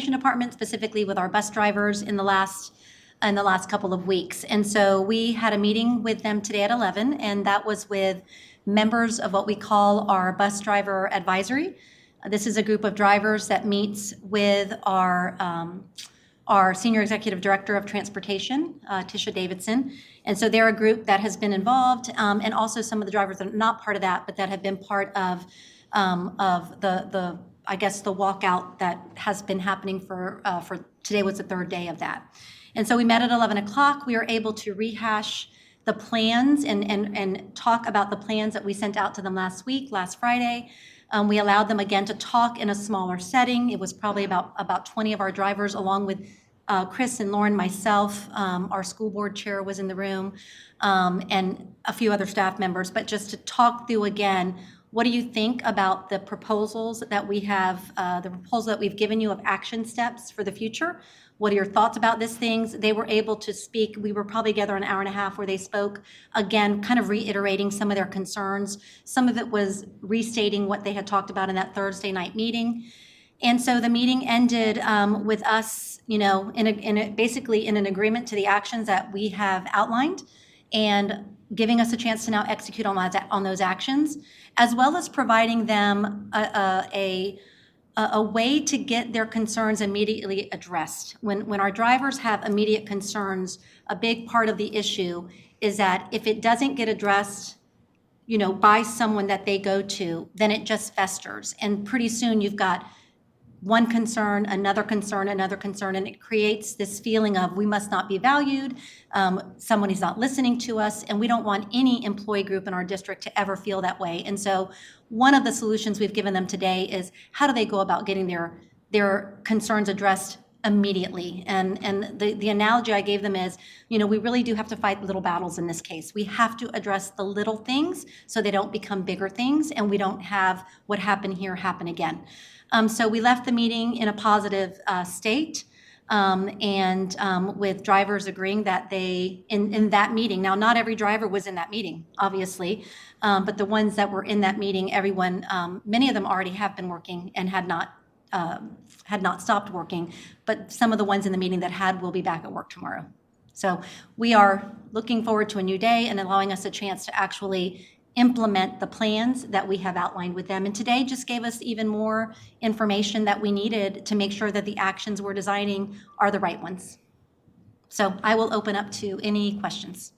transportation department, specifically with our bus drivers in the last couple of weeks. And so we had a meeting with them today at 11, and that was with members of what we call our bus driver advisory. This is a group of drivers that meets with our Senior Executive Director of Transportation, Tisha Davidson. And so they're a group that has been involved, and also some of the drivers that are not part of that, but that have been part of the I guess the walkout that has been happening for today was the third day of that. And so we met at 11 o'clock. We were able to rehash the plans and talk about the plans that we sent out to them last Friday. We allowed them again to talk in a smaller setting. It was probably about 20 of our drivers, along with Chris and Lauren, myself, our school board chair was in the room, and a few other staff members, but just to talk through again, what do you think about the proposals that we have, the proposal that we've given you of action steps for the future? What are your thoughts about these things? They were able to speak. We were probably together an hour and a half where they spoke, again, kind of reiterating some of their concerns. Some of it was restating what they had talked about in that Thursday night meeting. And so the meeting ended with us, basically in an agreement to the actions that we have outlined, and giving us a chance to now execute on those actions, as well as providing them a way to get their concerns immediately addressed. When our drivers have immediate concerns, a big part of the issue is that if it doesn't get addressed, by someone that they go to, then it just festers. And pretty soon you've got one concern, another concern, and it creates this feeling of we must not be valued, someone is not listening to us, and we don't want any employee group in our district to ever feel that way. And so one of the solutions we've given them today is how do they go about getting their concerns addressed immediately? And the analogy I gave them is, we really do have to fight little battles in this case. We have to address the little things so they don't become bigger things, and we don't have what happened here happen again. So we left the meeting in a positive state, and with drivers agreeing that they, in that meeting, now not every driver was in that meeting, obviously, but the ones that were in that meeting, everyone, many of them already have been working and had not stopped working, but some of the ones in the meeting that will be back at work tomorrow. So we are looking forward to a new day and allowing us a chance to actually implement the plans that we have outlined with them. And today just gave us even more information that we needed to make sure that the actions we're designing are the right ones. So I will open up to any questions.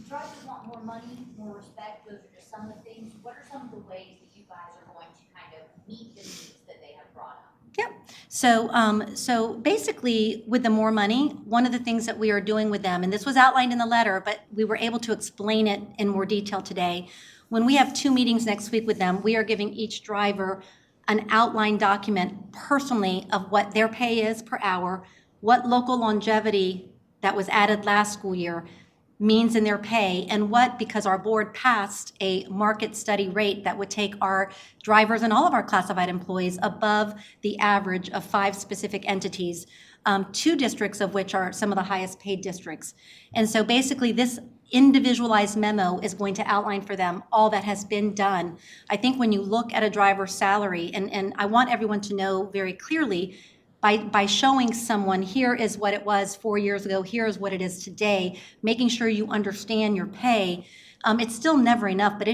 Drivers want more money, more respect. Those are just some of the things. What are some of the ways that you guys are going to kind of meet the needs that they have brought up? Yep. So basically, with the more money, one of the things that we are doing with them, and this was outlined in the letter, but we were able to explain it in more detail today. When we have 2 meetings next week with them, we are giving each driver an outline document personally of what their pay is per hour, what local longevity that was added last school year means in their pay, and what, because our board passed a market study rate that would take our drivers and all of our classified employees above the average of 5 specific entities, 2 districts of which are some of the highest paid districts. And so basically this individualized memo is going to outline for them all that has been done. I think when you look at a driver's salary, and I want everyone to know very clearly, by showing someone, here is what it was 4 years ago, here is what it is today, making sure you understand your pay, it's still never enough, but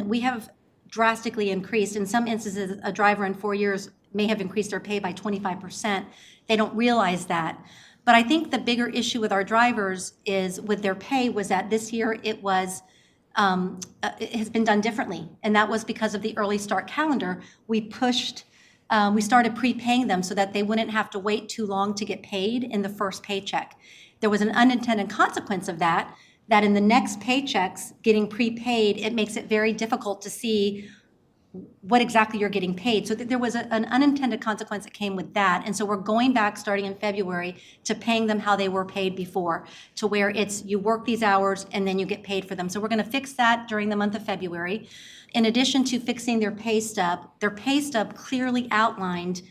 we have drastically increased. In some instances, a driver in 4 years may have increased their pay by 25%. They don't realize that. But I think the bigger issue with our drivers is with their pay was that this year it has been done differently. And that was because of the early start calendar. We started prepaying them so that they wouldn't have to wait too long to get paid in the first paycheck. There was an unintended consequence of that in the next paychecks getting prepaid, it makes it very difficult to see what exactly you're getting paid. So there was an unintended consequence that came with that. And so we're going back starting in February to paying them how they were paid before, to where it's you work these hours and then you get paid for them. So we're going to fix that during the month of February. In addition to fixing their pay stub clearly outlined,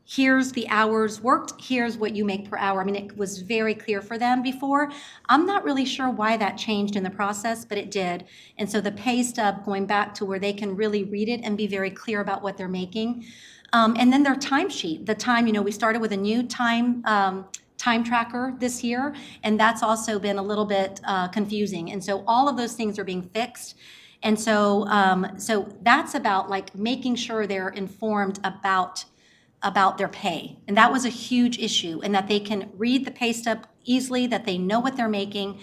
here's the hours worked, here's what you make per hour. I mean, it was very clear for them before. I'm not really sure why that changed in the process, but it did. And so the pay stub going back to where they can really read it and be very clear about what they're making. And then their timesheet, the time, we started with a new time tracker this year, and that's also been a little bit confusing. And so all of those things are being fixed. And so, so that's about like making sure they're informed about their pay. And that was a huge issue, and that they can read the pay stub easily, that they know what they're making.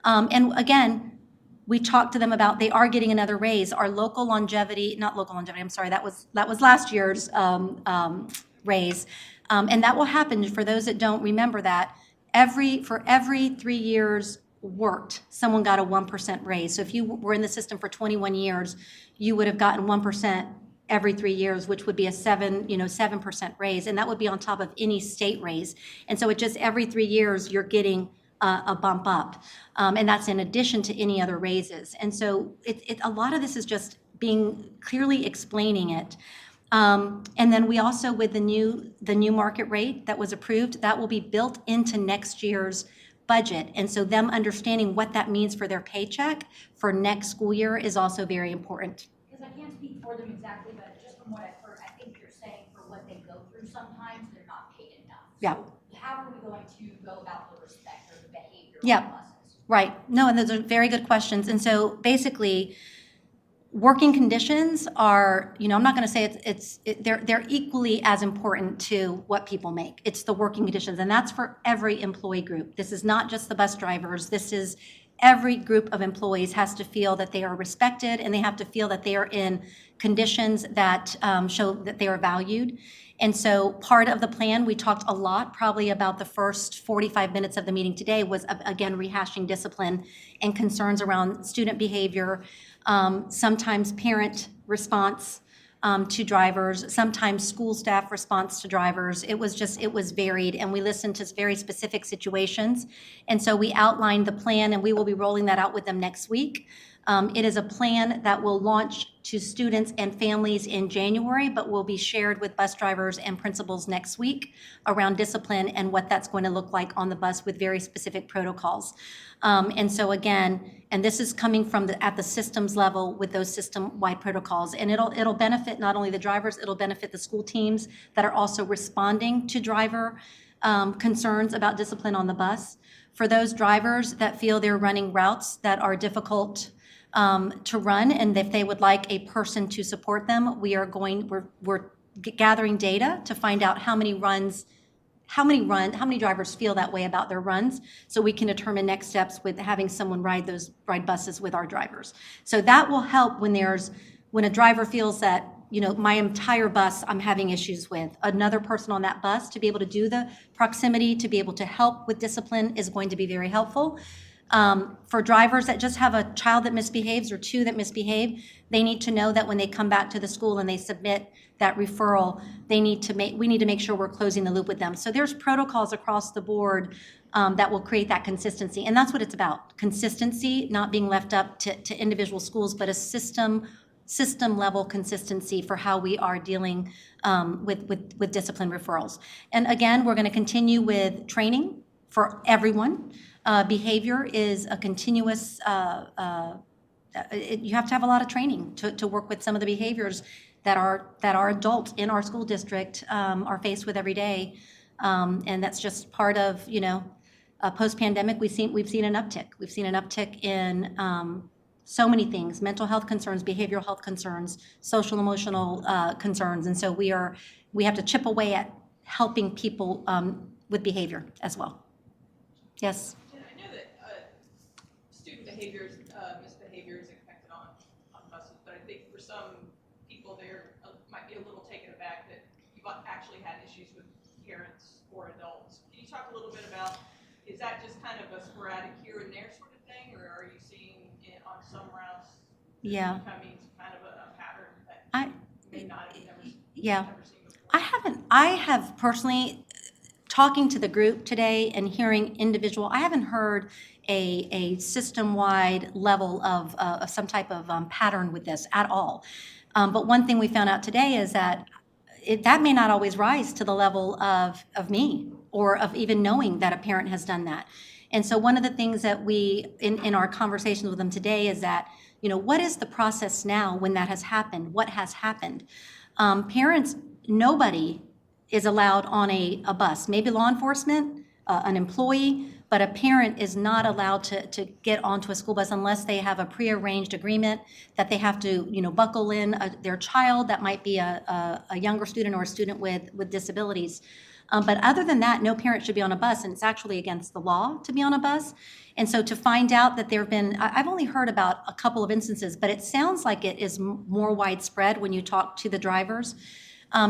And again, we talked to them about they are getting another raise. Our local longevity, not local longevity, I'm sorry, that was last year's raise. And that will happen. For those that don't remember that, for every 3 years worked, someone got a 1% raise. So if you were in the system for 21 years, you would have gotten 1% every 3 years, which would be a 7% raise, and that would be on top of any state raise. And so it just every 3 years you're getting a bump up, and that's in addition to any other raises. And so a lot of this is just being clearly explaining it. And then we also, with the new market rate that was approved, that will be built into next year's budget. And so them understanding what that means for their paycheck for next school year is also very important. Because I can't speak for them exactly, but just from what I've heard, I think you're saying for what they go through sometimes, they're not paid enough. Yeah. So how are we going to go about the respect or the behavior Yeah. of buses? Right. No, and those are very good questions. And so basically, working conditions are, I'm not going to say they're equally as important to what people make. It's the working conditions, and that's for every employee group. This is not just the bus drivers. This is every group of employees has to feel that they are respected, and they have to feel that they are in conditions that show that they are valued. And so part of the plan, we talked a lot, probably about the first 45 minutes of the meeting today, was again rehashing discipline and concerns around student behavior, sometimes parent response to drivers, sometimes school staff response to drivers. It was varied, and we listened to very specific situations. And so we outlined the plan, and we will be rolling that out with them next week. It is a plan that will launch to students and families in January, but will be shared with bus drivers and principals next week around discipline and what that's going to look like on the bus with very specific protocols. And so again, and this is coming from at the systems level with those system-wide protocols. And it'll benefit not only the drivers, it'll benefit the school teams that are also responding to driver concerns about discipline on the bus. For those drivers that feel they're running routes that are difficult to run, and if they would like a person to support them, we're gathering data to find out how many drivers feel that way about their runs, so we can determine next steps with having someone ride buses with our drivers. So that will help when a driver feels that, my entire bus I'm having issues with. Another person on that bus to be able to do the proximity, to be able to help with discipline is going to be very helpful. For drivers that just have a child that misbehaves or two that misbehave, they need to know that when they come back to the school and they submit that referral, we need to make sure we're closing the loop with them. So there's protocols across the board that will create that consistency. And that's what it's about. Consistency, not being left up to individual schools, but a system level consistency for how we are dealing with discipline referrals. And again, we're going to continue with training for everyone. Behavior is a continuous, you have to have a lot of training to work with some of the behaviors that our adults in our school district are faced with every day. And that's just part of, post-pandemic, we've seen an uptick. We've seen an uptick in so many things: mental health concerns, behavioral health concerns, social emotional concerns. And so we have to chip away at helping people with behavior as well. Yes? I know that student behaviors, misbehavior is expected on buses, but I think for some people there might be a little taken aback that you've actually had issues with parents or adults. Can you talk a little bit about, is that just kind of a sporadic here and there sort of thing, or are you seeing it on some routes Yeah. becoming kind of a pattern that I- you may not have never seen before? I have personally, talking to the group today and hearing individual, I haven't heard a system-wide level of some type of pattern with this at all. But one thing we found out today is that that may not always rise to the level of me or of even knowing that a parent has done that. And so one of the things that we, in our conversations with them today, is that, what is the process now when that has happened? What has happened? Parents nobody is allowed on a bus, maybe law enforcement, an employee, but a parent is not allowed to get onto a school bus unless they have a prearranged agreement that they have to, buckle in their child. That might be a younger student or a student with disabilities. But other than that, no parent should be on a bus, and it's actually against the law to be on a bus. And so to find out that there have been, I've only heard about a couple of instances, but it sounds like it is more widespread when you talk to the drivers.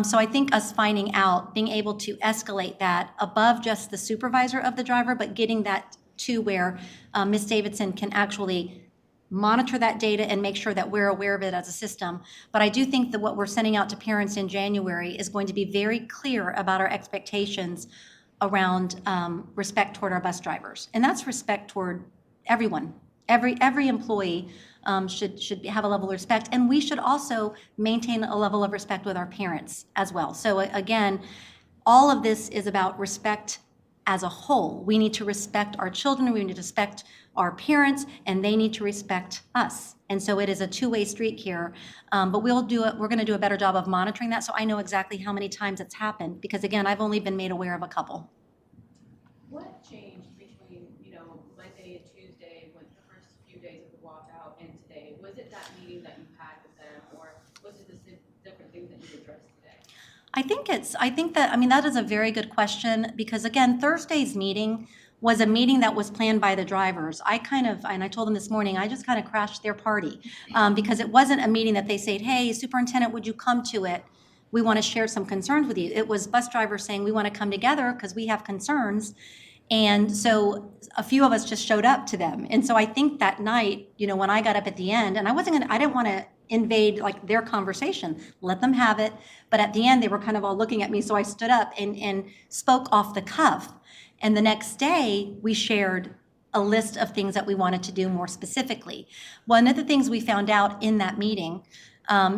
So I think us finding out, being able to escalate that above just the supervisor of the driver, but getting that to where Ms. Davidson can actually monitor that data and make sure that we're aware of it as a system. But I do think that what we're sending out to parents in January is going to be very clear about our expectations around respect toward our bus drivers. And that's respect toward everyone. Every employee should have a level of respect, and we should also maintain a level of respect with our parents as well. So again, all of this is about respect as a whole. We need to respect our children, we need to respect our parents, and they need to respect us. And so it is a two-way street here, but we're going to do a better job of monitoring that, so I know exactly how many times it's happened, because again, I've only been made aware of a couple. What changed between, Monday and Tuesday, when the first few days of the walkout, and today? Was it that meeting that you had with them, or was it the different things that you addressed today? That is a very good question, because again, Thursday's meeting was a meeting that was planned by the drivers. And I told them this morning, I just kind of crashed their party, because it wasn't a meeting that they said, hey, superintendent, would you come to it? We want to share some concerns with you. It was bus drivers saying, we want to come together because we have concerns. And so a few of us just showed up to them. And so I think that night, when I got up at the end, and I didn't want to invade like their conversation, let them have it. But at the end, they were kind of all looking at me. So I stood up and spoke off the cuff. And the next day, we shared a list of things that we wanted to do more specifically. One of the things we found out in that meeting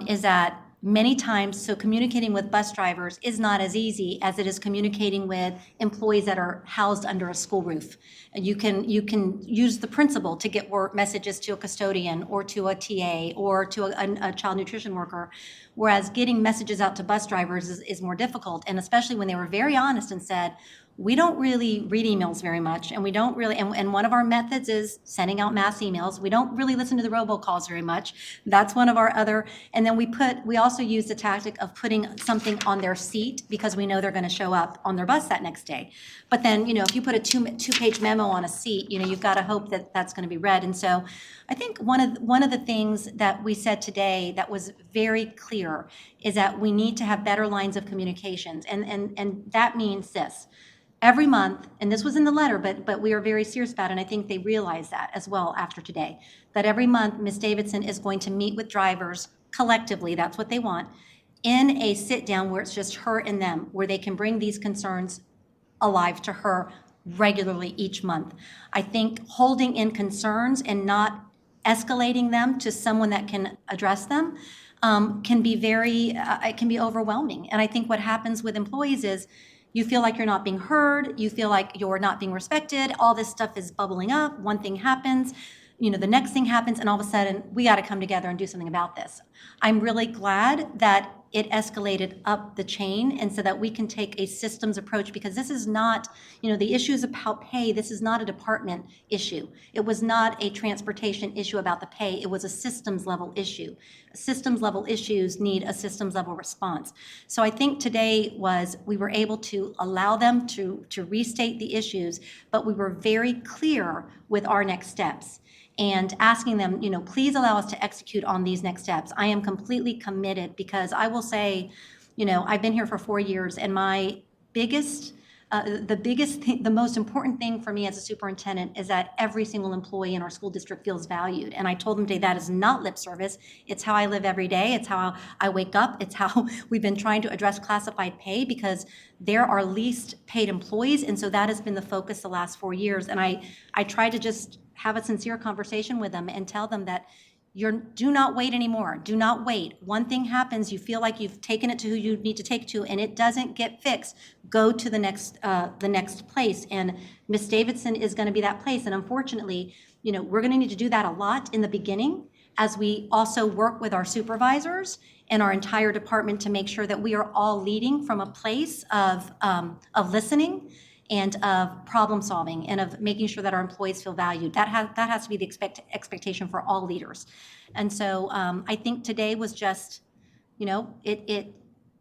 is that many times, so communicating with bus drivers is not as easy as it is communicating with employees that are housed under a school roof. You can use the principal to get messages to a custodian or to a TA or to a child nutrition worker, whereas getting messages out to bus drivers is more difficult. And especially when they were very honest and said, we don't really read emails very much, and we don't really, and one of our methods is sending out mass emails. We don't really listen to the robocalls very much. That's one of our other, and then we also use the tactic of putting something on their seat because we know they're gonna show up on their bus that next day. But then, if you put a two-page memo on a seat, you've gotta hope that that's gonna be read. And so I think one of the things that we said today that was very clear is that we need to have better lines of communications. And that means this. Every month, and this was in the letter, but we are very serious about it, and I think they realize that as well after today, that every month Ms. Davidson is going to meet with drivers collectively, that's what they want, in a sit-down where it's just her and them, where they can bring these concerns alive to her regularly each month. I think holding in concerns and not escalating them to someone that can address them can be it can be overwhelming. And I think what happens with employees is you feel like you're not being heard, you feel like you're not being respected, all this stuff is bubbling up, one thing happens, the next thing happens, and all of a sudden, we gotta come together and do something about this. I'm really glad that it escalated up the chain, and so that we can take a systems approach, because this is not, the issues about pay, this is not a department issue. It was not a transportation issue about the pay, it was a systems level issue. Systems level issues need a systems level response. So I think today we were able to allow them to restate the issues, but we were very clear with our next steps and asking them, please allow us to execute on these next steps. I am completely committed, because I will say, I've been here for 4 years, and my the most important thing for me as a superintendent is that every single employee in our school district feels valued. And I told them today that is not lip service. It's how I live every day. It's how I wake up. It's how we've been trying to address classified pay, because they're our least paid employees. And so that has been the focus the last 4 years. And I try to just have a sincere conversation with them and tell them that do not wait anymore. Do not wait. One thing happens, you feel like you've taken it to who you need to take to, and it doesn't get fixed. Go to the next place. And Ms. Davidson is going to be that place. And unfortunately, we're going to need to do that a lot in the beginning, as we also work with our supervisors and our entire department to make sure that we are all leading from a place of listening and of problem solving and of making sure that our employees feel valued. That has to be the expectation for all leaders. And so I think today was just, you know,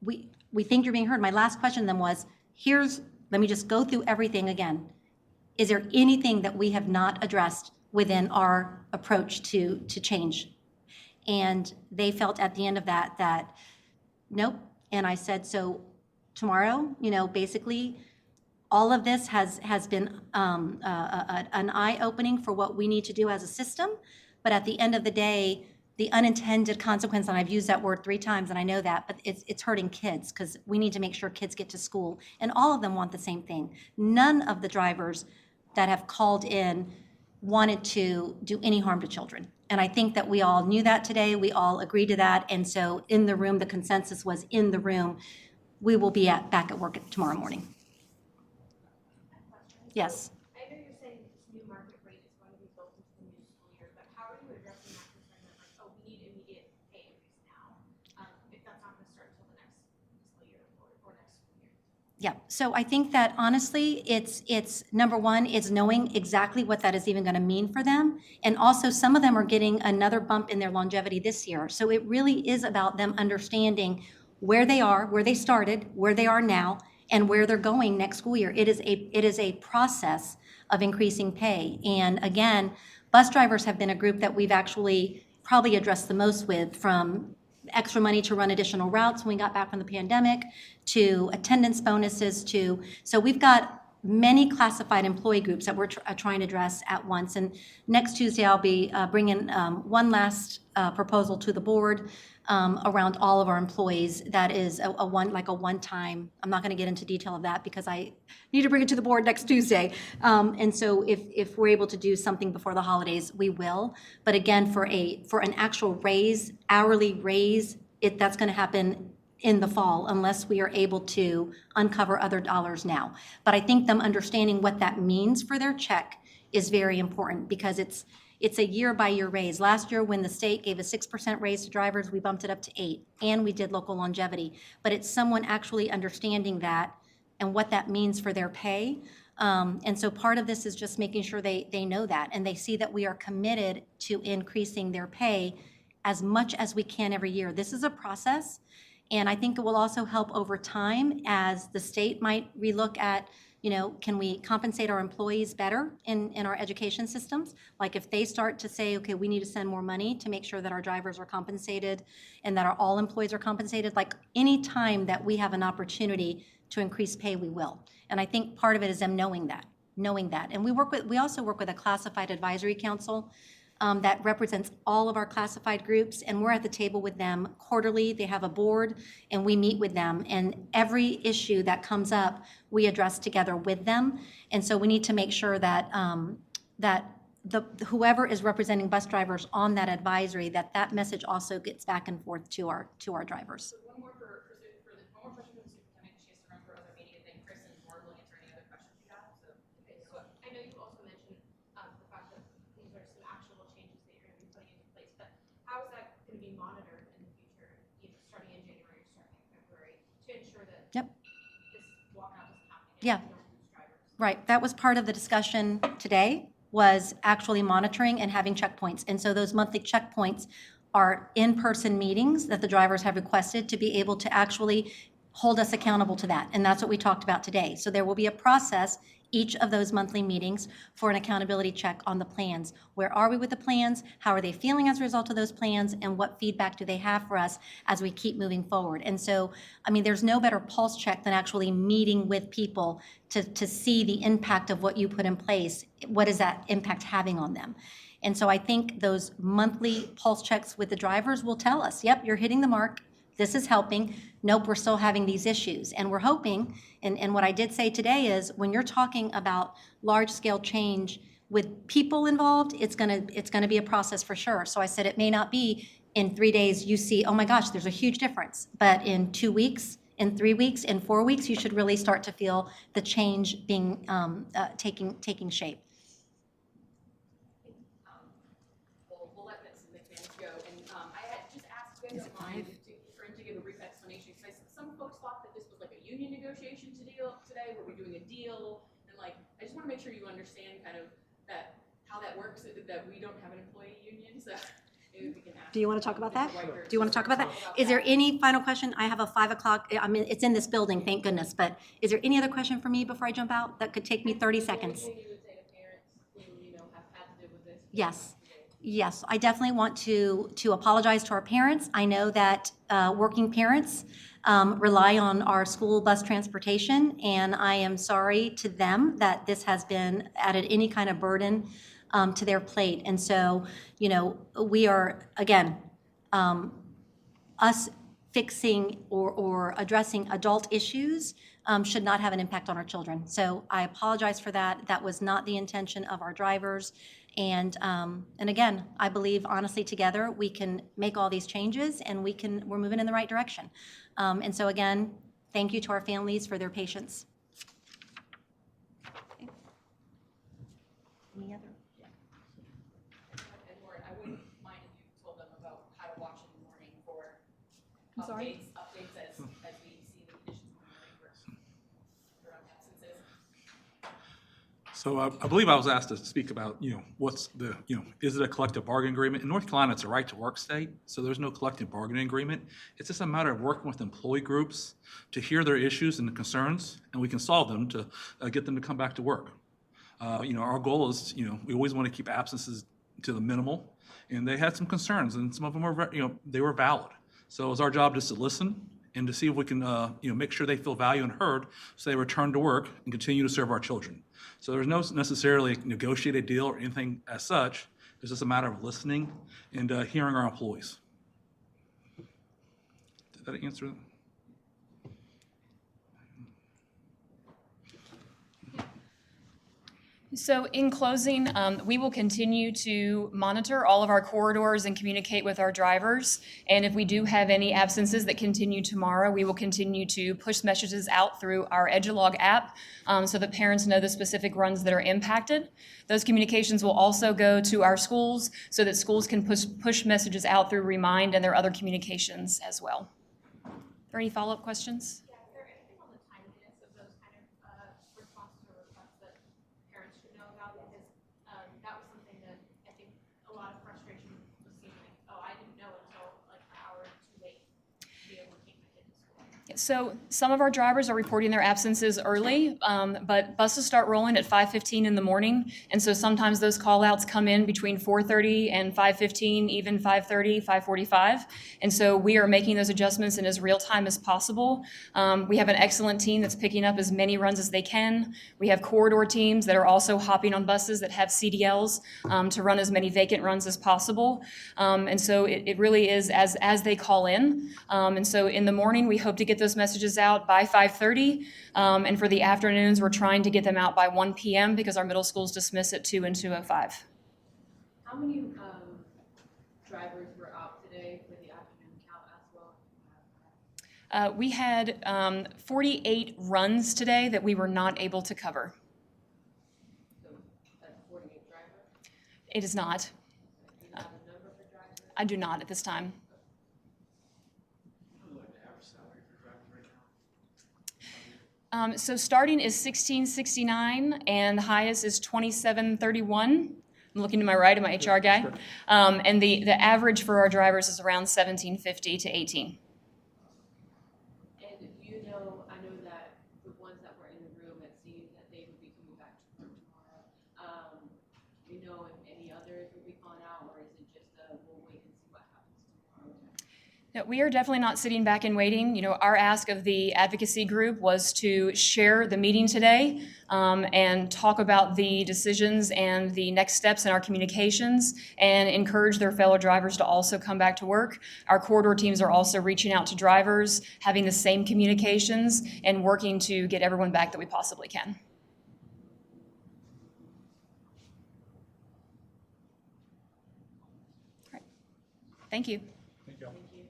we think you're being heard. My last question then was, let me just go through everything again. Is there anything that we have not addressed within our approach to change? And they felt at the end of that nope. And I said, so tomorrow, you know, basically all of this has been an eye-opening for what we need to do as a system. But at the end of the day, the unintended consequence, and I've used that word 3 times, and I know that, but it's hurting kids because we need to make sure kids get to school. And all of them want the same thing. None of the drivers that have called in wanted to do any harm to children. And I think that we all knew that today. We all agreed to that. And so in the room, the consensus was in the room, we will be back at work tomorrow morning. Yes. I know you're saying this new market rate is going to be built into the new school year, but how are you addressing that concern that like, oh, we need immediate pay increase now, if that's not going to start until the next fiscal year or next school year? Yeah, so I think that honestly, it's number one is knowing exactly what that is even going to mean for them. And also some of them are getting another bump in their longevity this year. So it really is about them understanding where they are, where they started, where they are now, and where they're going next school year. It is a process of increasing pay. And again, bus drivers have been a group that we've actually probably addressed the most with, from extra money to run additional routes when we got back from the pandemic, to attendance bonuses, so we've got many classified employee groups that we're trying to address at once. And next Tuesday, I'll be bringing one last proposal to the board around all of our employees. That is a one-time, I'm not going to get into detail of that because I need to bring it to the board next Tuesday. And so if we're able to do something before the holidays, we will. But again, for an actual raise, hourly raise, that's going to happen in the fall unless we are able to uncover other dollars now. But I think them understanding what that means for their check is very important because it's a year-by-year raise. Last year, when the state gave a 6% raise to drivers, we bumped it up to 8%, and we did local longevity. But it's someone actually understanding that and what that means for their pay. And so part of this is just making sure they know that, and they see that we are committed to increasing their pay as much as we can every year. This is a process, and I think it will also help over time as the state might relook at, you know, can we compensate our employees better in our education systems? Like if they start to say, okay, we need to send more money to make sure that our drivers are compensated and that all employees are compensated, like any time that we have an opportunity to increase pay, we will. And I think part of it is them knowing that. And we also work with a classified advisory council that represents all of our classified groups, and we're at the table with them quarterly. They have a board, and we meet with them, and every issue that comes up, we address together with them. And so we need to make sure that whoever is representing bus drivers on that advisory, that message also gets back and forth to our drivers. So one more question for the superintendent. She has to run for other meeting, and then Chris and Warren will answer any other questions you have. So, Okay, so I know you also mentioned the fact that these are some actual changes that you're going to be putting into place, but how is that going to be monitored in the future, either starting in January or starting in February, to ensure that Yep. this walkout doesn't happen again? Yeah. And we don't lose drivers? Right, that was part of the discussion today, was actually monitoring and having checkpoints. And so those monthly checkpoints are in-person meetings that the drivers have requested to be able to actually hold us accountable to that. And that's what we talked about today. So there will be a process each of those monthly meetings for an accountability check on the plans. Where are we with the plans? How are they feeling as a result of those plans? And what feedback do they have for us as we keep moving forward? And so, I mean, there's no better pulse check than actually meeting with people to see the impact of what you put in place. What is that impact having on them? And so I think those monthly pulse checks with the drivers will tell us, yep, you're hitting the mark. This is helping. Nope, we're still having these issues. And we're hoping, and what I did say today is when you're talking about large-scale change with people involved, it's gonna be a process for sure. So I said it may not be in 3 days you see, oh my gosh, there's a huge difference. But in 2 weeks, in 3 weeks, in 4 weeks, you should really start to feel the change being taking shape. We'll let Ms. McManus go, and I had just asked you guys if for understand kind of that, how that works, that we don't have an employee union, so maybe we can ask. Do you want to talk about that? Mr. Whitehurst Do you want to talk about that? Is there any final question? I have a 5 o'clock, I mean, it's in this building, thank goodness, but is there any other question for me before I jump out that could take me 30 seconds? Anything you would say to parents who, you know, have had to deal with this? Yes. Yes, I definitely want to apologize to our parents. I know that working parents rely on our school bus transportation, and I am sorry to them that this has been added any kind of burden to their plate. And so, you know, we are, again, us fixing or addressing adult issues should not have an impact on our children. So I apologize for that. That was not the intention of our drivers. And again, I believe honestly together we can make all these changes and we're moving in the right direction. And so again, thank you to our families for their patience. Okay. Any other? And Lauren, I wouldn't mind if you told them about how to watch in the morning for I'm sorry? updates as we see the conditions in the morning for absences. So I believe I was asked to speak about, what's the, is it a collective bargaining agreement? In North Carolina, it's a right to work state, so there's no collective bargaining agreement. It's just a matter of working with employee groups to hear their issues and concerns, and we can solve them to get them to come back to work. Our goal is, we always want to keep absences to the minimal, and they had some concerns, and some of them were, they were valid. So it's our job just to listen and to see if we can, make sure they feel valued and heard, so they return to work and continue to serve our children. So there's no necessarily negotiated deal or anything as such. It's just a matter of listening and hearing our employees. Did that answer it? So in closing, we will continue to monitor all of our corridors and communicate with our drivers. And if we do have any absences that continue tomorrow, we will continue to push messages out through our Edulog app so that parents know the specific runs that are impacted. Those communications will also go to our schools so that schools can push messages out through Remind and their other communications as well. Are there any follow-up questions? Yeah, is there anything on the timeliness of those kind of responses or requests that parents should know about? Because that was something that I think a lot of frustration was seen, like, oh, I didn't know until like an hour too late to be able to keep my kid in school. So some of our drivers are reporting their absences early, but buses start rolling at 5:15 in the morning. And so sometimes those call-outs come in between 4:30 and 5:15, even 5:30, 5:45. And so we are making those adjustments in as real time as possible. We have an excellent team that's picking up as many runs as they can. We have corridor teams that are also hopping on buses that have CDLs to run as many vacant runs as possible. And so it really is as they call in. And so in the morning, we hope to get those messages out by 5:30. And for the afternoons, we're trying to get them out by 1 p.m. because our middle schools dismiss at 2 and 2:05. How many drivers were out today for the afternoon count as well? We had 48 runs today that we were not able to cover. So that's 48 drivers? It is not. Do you have a number for drivers? I do not at this time. So starting is 1669 and the highest is 2731. I'm looking to my right at my HR guy. And the average for our drivers is around 1750 to 18. And I know that the ones that were in the room, it seemed that they would be coming back to work tomorrow. Do you know if any others will be calling out, or is it just we'll wait and see what happens tomorrow? No, we are definitely not sitting back and waiting. Our ask of the advocacy group was to share the meeting today and talk about the decisions and the next steps in our communications and encourage their fellow drivers to also come back to work. Our corridor teams are also reaching out to drivers, having the same communications, and working to get everyone back that we possibly can. All right. Thank you. Thank you. Thank you.